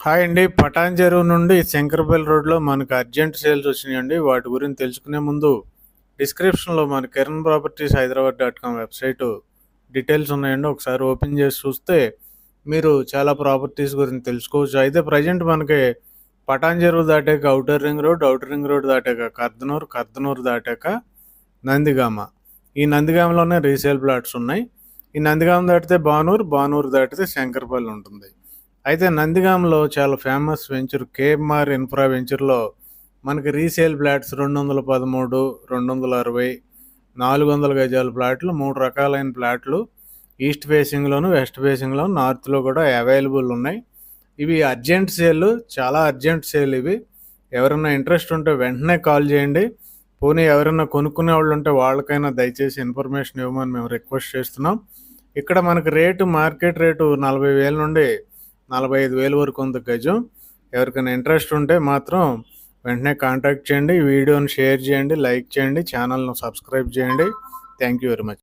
Hi అండి. పటాన్ చెరువు నుండి శంకరపల్లి రోడ్‌లో మనకు అర్జెంట్ సేల్స్ వచ్చినాయండి. వాటి గురించి తెలుసుకునే ముందు డిస్క్రిప్షన్‌లో మన Kiran properties Hyderabad .com website details ఉన్నాయండి. ఒకసారి ఓపెన్ చేసి చూస్తే మీరు చాలా ప్రాపర్టీస్ గురించి తెలుసుకోవచ్చు. అయితే ప్రజెంట్ మనకి పటాన్ చెరువు దాటాక outer ring road, outer ring road దాటాక కర్దనూర్, కర్దనూర్ దాటాక నందిగామ. ఈ నందిగామలోనే రీసేల్ ప్లాట్స్ ఉన్నాయి. ఈ నందిగామ దాటితే బానూర్, బానూర్ దాటితే శంకరపల్లి ఉంటుంది. అయితే నందిగామలో చాలా ఫేమస్ వెంచర్ కేఎంఆర్ ఇన్ఫ్రా వెంచర్లో మనకి రీసేల్ ఫ్లాట్స్ 213, 260, 400 గజాల ఫ్లాట్లు, 3 రకాలైన ఫ్లాట్లు ఈస్ట్ ఫేసింగ్లోను, వెస్ట్ ఫేసింగ్లోను, నార్త్లో కూడా అవైలబుల్ ఉన్నాయి. ఇవి అర్జెంట్ సేల్, చాలా అర్జెంట్ సేల్ ఇవి. ఎవరైనా ఇంట్రెస్ట్ ఉంటే వెంటనే కాల్ చేయండి. పోనీ ఎవరైనా కొనుక్కునే వాళ్ళు ఉంటే వాళ్ళకైనా దయచేసి ఇన్ఫర్మేషన్ ఇవ్వమని మేము రిక్వెస్ట్ చేస్తున్నాం. ఇక్కడ మనకి రేటు మార్కెట్ రేటు 40,000 నుండి 45,000 వరకు ఉంది గజం. ఎవరికైనా ఇంట్రెస్ట్ ఉంటే మాత్రం వెంటనే కాంటాక్ట్ చేయండి. వీడియోని షేర్ చేయండి, లైక్ చేయండి, ఛానల్ను సబ్స్క్రైబ్ చేయండి. Thank you very much.